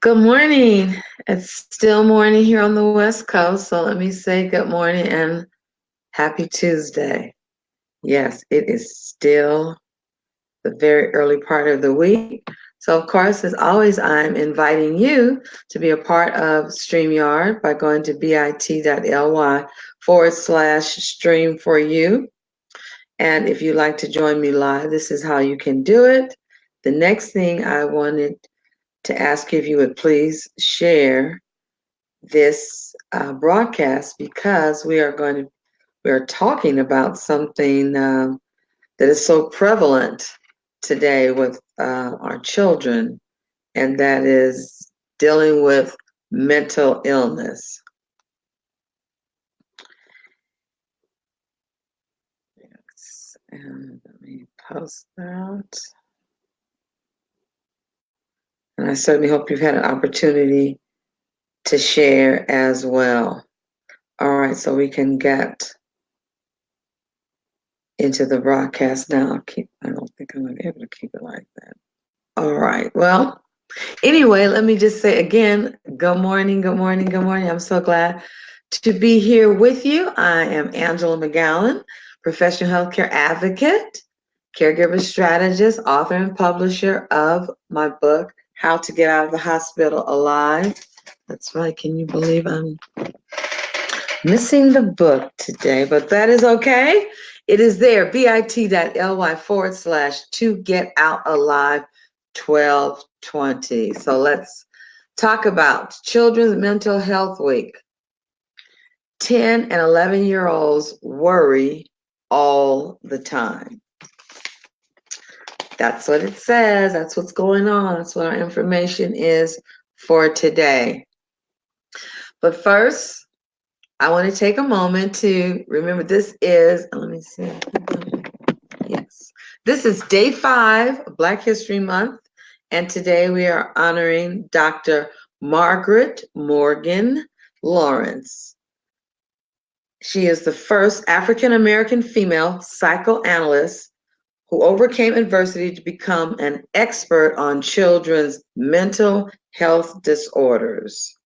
Good morning. It's still morning here on the West Coast, so let me say good morning and happy Tuesday. Yes, it is still the very early part of the week. So, of course, as always, I'm inviting you to be a part of StreamYard by going to bit.ly/stream for you. And if you'd like to join me live, this is how you can do it. The next thing I wanted to ask if you would please share this broadcast because we are talking about something that is so prevalent today with our children, and that is dealing with mental illness. Yes, and let me post that. And I certainly hope you've had an opportunity to share as well. All right, so we can get into the broadcast now. I don't think I'm going to be able to keep it like that. All right. Well, anyway, let me just say again, good morning, good morning, good morning. I'm so glad to be here with you. I am Angela McGowan, professional healthcare advocate, caregiver strategist, author and publisher of my book, How to Get Out of the Hospital Alive. That's right. Can you believe I'm missing the book today? But that is okay. It is there, bit.ly/to get out alive 1220. So let's talk about Children's Mental Health Week. 10 and 11-year-olds worry all the time. That's what it says. That's what's going on. That's what our information is for today. But first, I want to take a moment to remember this is, let me see. Yes. This is day 5 of Black History Month. And today we are honoring Dr. Margaret Morgan Lawrence. She is the first African-American female psychoanalyst who overcame adversity to become an expert on children's mental health disorders.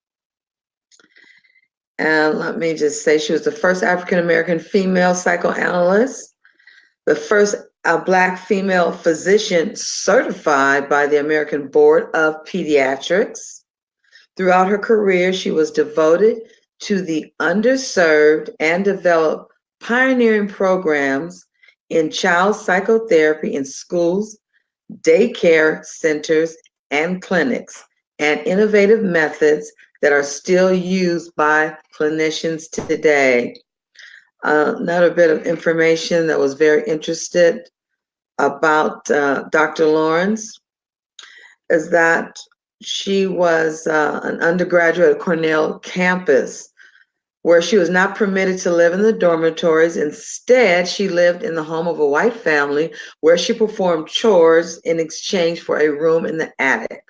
And let me just say, she was the first African-American female psychoanalyst, the first Black female physician certified by the American Board of Pediatrics. Throughout her career, she was devoted to the underserved and developed pioneering programs in child psychotherapy in schools, daycare centers, and clinics, and innovative methods that are still used by clinicians today. Another bit of information that was very interested about Dr. Lawrence is that she was an undergraduate at Cornell campus, where she was not permitted to live in the dormitories. Instead, she lived in the home of a white family where she performed chores in exchange for a room in the attic.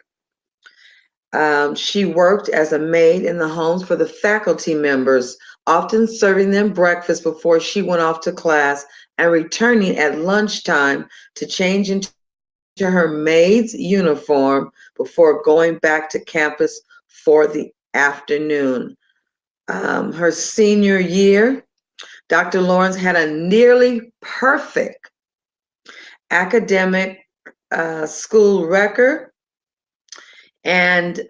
She worked as a maid in the homes for the faculty members, often serving them breakfast before she went off to class and returning at lunchtime to change into her maid's uniform before going back to campus for the afternoon. Her senior year, Dr. Lawrence had a nearly perfect academic school record and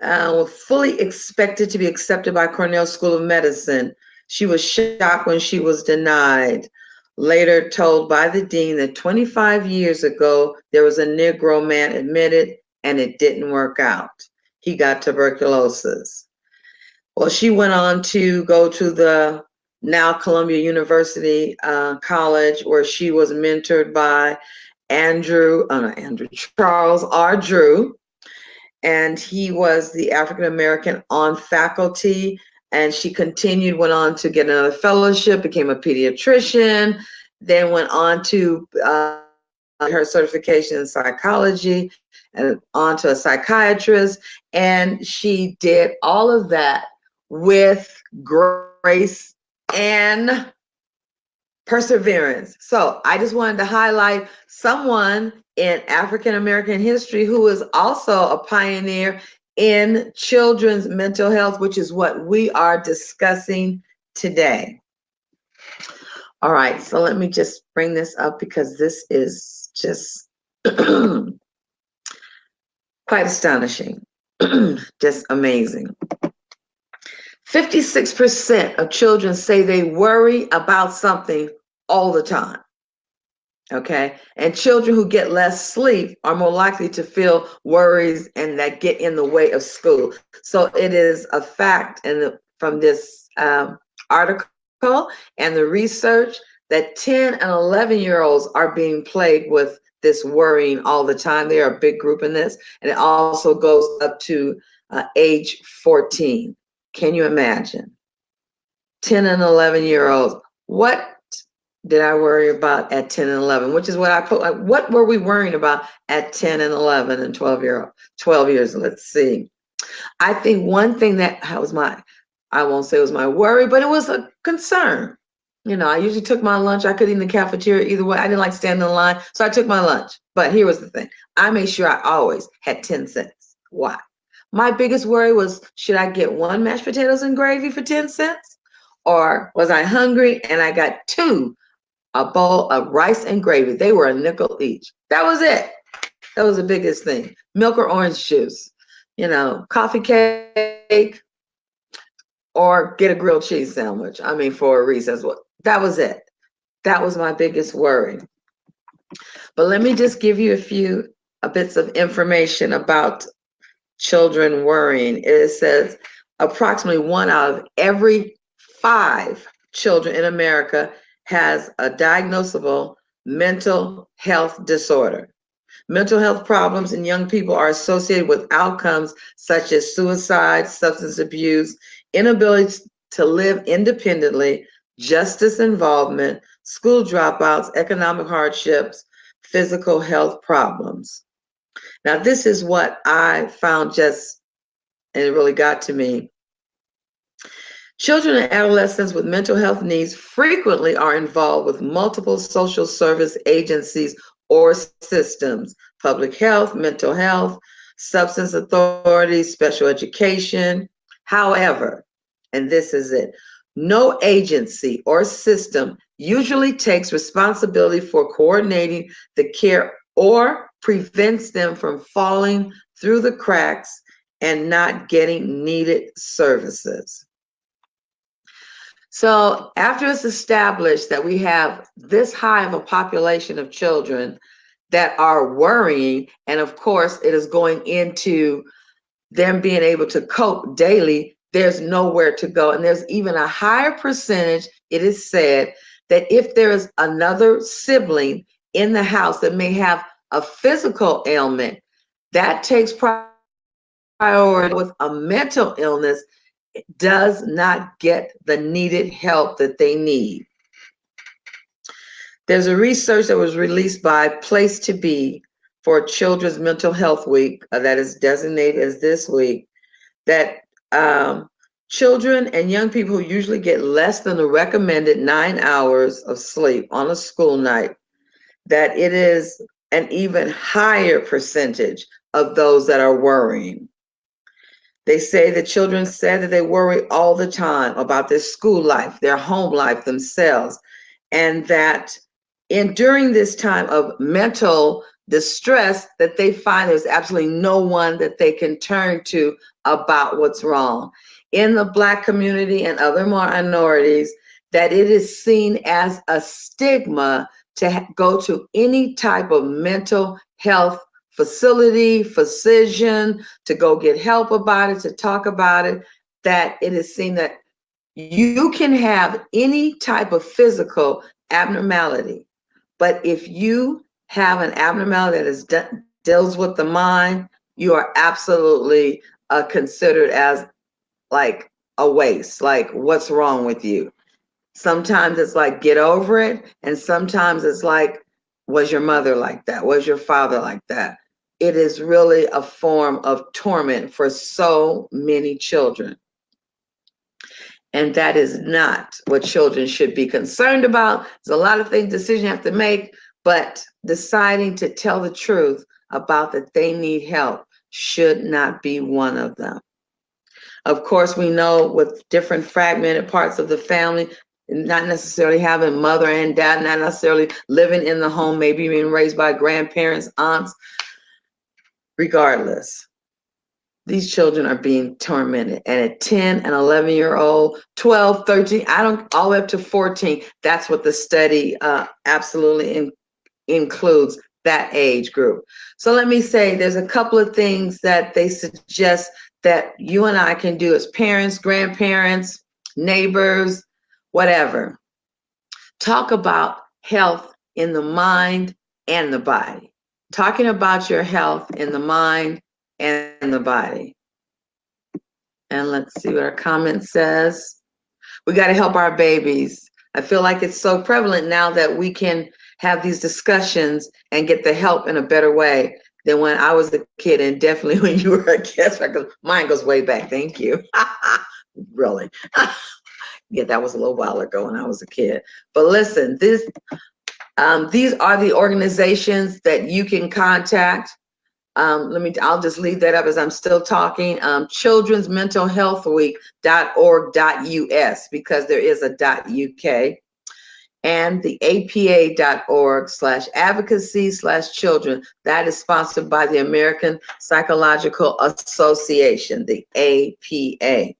fully expected to be accepted by Cornell School of Medicine. She was shocked when she was denied. Later told by the dean that 25 years ago, there was a Negro man admitted and it didn't work out. He got tuberculosis. Well, she went on to go to the now Columbia University College, where she was mentored by Charles R. Drew, and he was the African-American on faculty. And she went on to get another fellowship, became a pediatrician, then went on to her certification in psychology and on to a psychiatrist. And she did all of that with grace and perseverance. So I just wanted to highlight someone in African American history who is also a pioneer in children's mental health, which is what we are discussing today. All right, so let me just bring this up because this is just quite astonishing, just amazing. 56% of children say they worry about something all the time. Okay, and children who get less sleep are more likely to feel worries and that get in the way of school. So it is a fact from this article and the research that 10 and 11-year-olds are being plagued with this worrying all the time. They are a big group in this, and it also goes up to age 14. Can you imagine? 10 and 11-year-olds. What did I worry about at 10 and 11? Which is what I put, like, what were we worrying about at 10 and 11 and 12 years? Let's see. I think one thing that was I won't say it was my worry, but it was a concern. You know, I usually took my lunch. I could eat in the cafeteria either way. I didn't like standing in line, so I took my lunch. But here was the thing. I made sure I always had 10 cents. Why? My biggest worry was, should I get one mashed potatoes and gravy for 10 cents? Or was I hungry and I got a bowl of rice and gravy? They were a nickel each. That was it. That was the biggest thing. Milk or orange juice, you know, coffee cake, or get a grilled cheese sandwich. I mean, for a recess. That was it. That was my biggest worry. But let me just give you a few bits of information about children worrying. It says approximately 1 out of every 5 children in America has a diagnosable mental health disorder. Mental health problems in young people are associated with outcomes such as suicide, substance abuse, inability to live independently, justice involvement, school dropouts, economic hardships, physical health problems. Now, this is what I found and it really got to me. Children and adolescents with mental health needs frequently are involved with multiple social service agencies or systems: public health, mental health, substance authorities, special education. However, and this is it, no agency or system usually takes responsibility for coordinating the care or prevents them from falling through the cracks and not getting needed services. So after it's established that we have this high of a population of children that are worrying, and of course it is going into them being able to cope daily, there's nowhere to go. And there's even a higher percentage, it is said, that if there is another sibling in the house that may have a physical ailment, that takes priority with a mental illness, does not get the needed help that they need. There's a research that was released by Place to Be for Children's Mental Health Week that is designated as this week, that children and young people who usually get less than the recommended 9 hours of sleep on a school night, that it is an even higher percentage of those that are worrying. They say that children said that they worry all the time about their school life, their home life themselves, and that during this time of mental distress, that they find there's absolutely no one that they can turn to about what's wrong. In the Black community and other minorities, that it is seen as a stigma to go to any type of mental health facility, physician, to go get help about it, to talk about it, that it is seen that you can have any type of physical abnormality, but if you have an abnormality that deals with the mind, you are absolutely considered as like a waste. Like, what's wrong with you? Sometimes it's like, get over it. And sometimes it's like, was your mother like that? Was your father like that? It is really a form of torment for so many children. And that is not what children should be concerned about. There's a lot of decisions you have to make, but deciding to tell the truth about that they need help should not be one of them. Of course, we know with different fragmented parts of the family, not necessarily having mother and dad, not necessarily living in the home, maybe being raised by grandparents, aunts, regardless, these children are being tormented. And at 10 and 11-year-old, 12, 13, all the way up to 14, that's what the study absolutely includes, that age group. So let me say, there's a couple of things that they suggest that you and I can do as parents, grandparents, neighbors, whatever. Talk about health in the mind and the body. Talking about your health in the mind and the body. And let's see what our comment says. We got to help our babies. I feel like it's so prevalent now that we can have these discussions and get the help in a better way than when I was a kid, and definitely when you were a kid. Mine goes way back. Thank you. Really. Yeah, that was a little while ago when I was a kid. But listen, these are the organizations that you can contact. I'll just leave that up as I'm still talking. Children's Mental Health Week.org.us, because there is a .uk, and the APA.org/advocacy/children. That is sponsored by the American Psychological Association, the APA.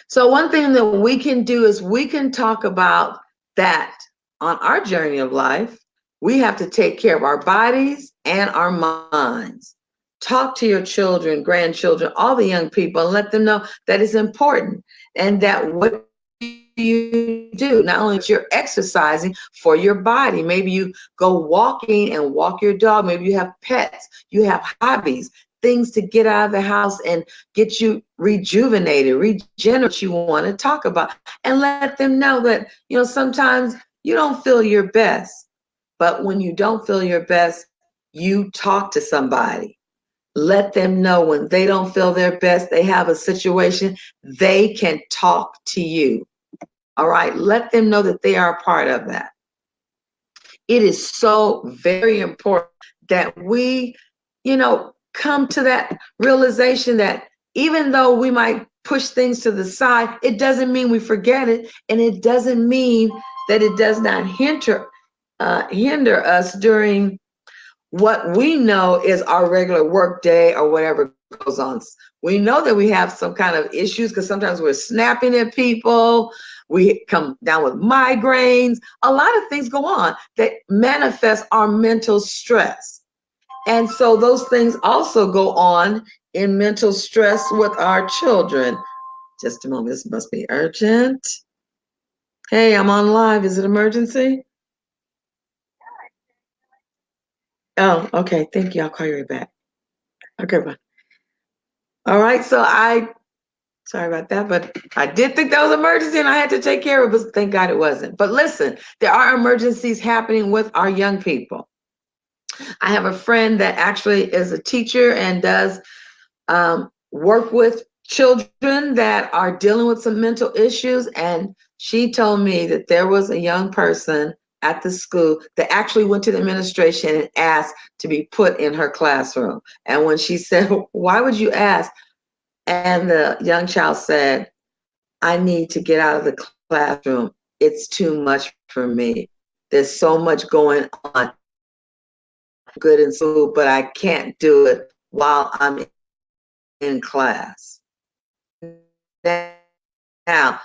So one thing that we can do is we can talk about that on our journey of life. We have to take care of our bodies and our minds. Talk to your children, grandchildren, all the young people, and let them know that it's important, and that what you do, not only that you're exercising for your body, maybe you go walking and walk your dog, maybe you have pets, you have hobbies, things to get out of the house and get you rejuvenated, regenerate, you want to talk about, and let them know that, sometimes you don't feel your best. But when you don't feel your best, you talk to somebody. Let them know when they don't feel their best, they have a situation, they can talk to you. All right, let them know that they are a part of that. It is so very important that we, come to that realization that even though we might push things to the side, it doesn't mean we forget it, and it doesn't mean that it does not hinder us during what we know is our regular work day or whatever goes on. We know that we have some kind of issues because sometimes we're snapping at people. We come down with migraines. A lot of things go on that manifest our mental stress. And so those things also go on in mental stress with our children. Just a moment, this must be urgent. Hey, I'm on live. Is it emergency? Oh, okay. Thank you. I'll call you right back. Okay, bye. All right. So sorry about that, but I did think that was an emergency and I had to take care of it, but thank God it wasn't. But listen, there are emergencies happening with our young people. I have a friend that actually is a teacher and does work with children that are dealing with some mental issues. And she told me that there was a young person at the school that actually went to the administration and asked to be put in her classroom. And when she said, "Why would you ask?" And the young child said, "I need to get out of the classroom. It's too much for me. There's so much going on. Good in school, but I can't do it while I'm in class." Now,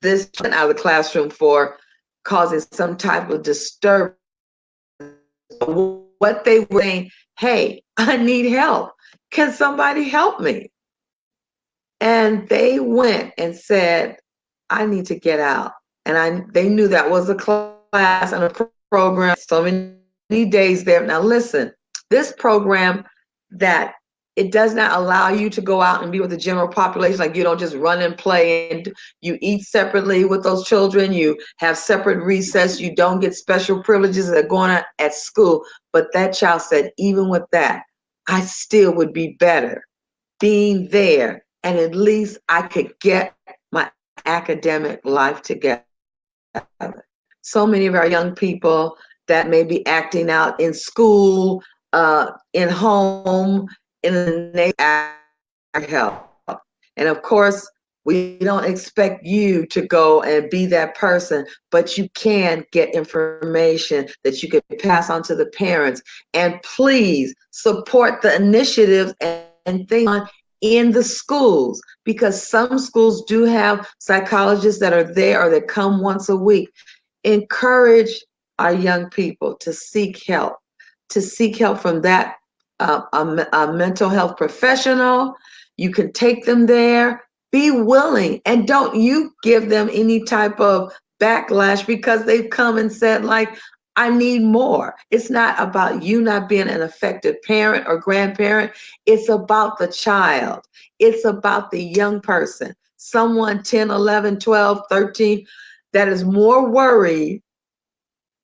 this went out of the classroom for causing some type of disturbance. What they were saying, "Hey, I need help. Can somebody help me?" And they went and said, "I need to get out." And they knew that was a class and a program, so many days there. Now listen, this program, that it does not allow you to go out and be with the general population. Like, you don't just run and play, and you eat separately with those children. You have separate recess. You don't get special privileges that are going on at school. But that child said, even with that, I still would be better being there, and at least I could get my academic life together. So many of our young people that may be acting out in school, in home, in the name of health. And of course, we don't expect you to go and be that person, but you can get information that you can pass on to the parents. And please support the initiatives and things in the schools, because some schools do have psychologists that are there or that come once a week. Encourage our young people to seek help, from that a mental health professional. You can take them there. Be willing, and don't you give them any type of backlash because they've come and said, like, I need more. It's not about you not being an effective parent or grandparent. It's about the child. It's about the young person, someone 10, 11, 12, 13, that is more worried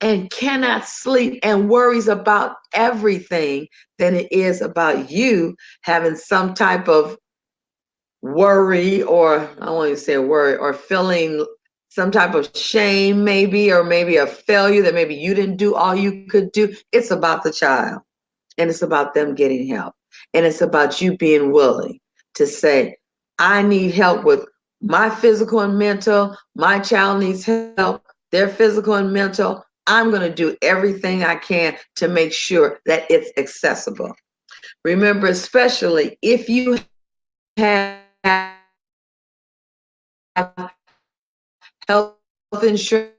and cannot sleep and worries about everything than it is about you having some type of worry, or I don't want to say worry, or feeling some type of shame, maybe, or maybe a failure that maybe you didn't do all you could do. It's about the child, and it's about them getting help. And it's about you being willing to say, I need help with my physical and mental. My child needs help, their physical and mental. I'm going to do everything I can to make sure that it's accessible. Remember, especially if you have health insurance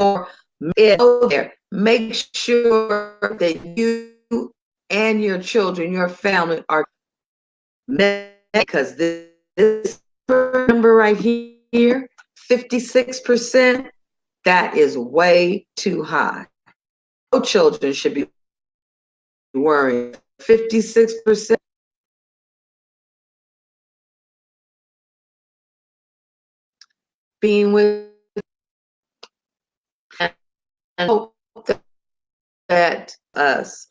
or there, make sure that you and your children, your family are met, because this number right here, 56%, that is way too high. No children should be worrying. 56% being with, and hope that us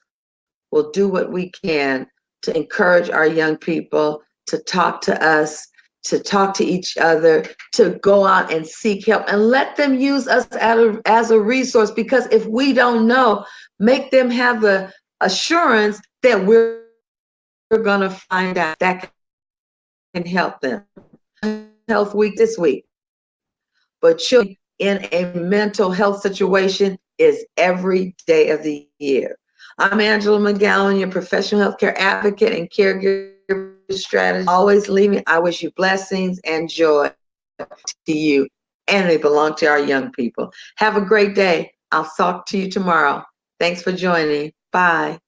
will do what we can to encourage our young people to talk to us, to talk to each other, to go out and seek help, and let them use us as a resource. Because if we don't know, make them have the assurance that we're going to find out. That can help them. Health Week this week, but children in a mental health situation is every day of the year. I'm Angela McGowan, your professional healthcare advocate and caregiver strategist. Always leaving. I wish you blessings and joy to you, and they belong to our young people. Have a great day. I'll talk to you tomorrow. Thanks for joining. Bye.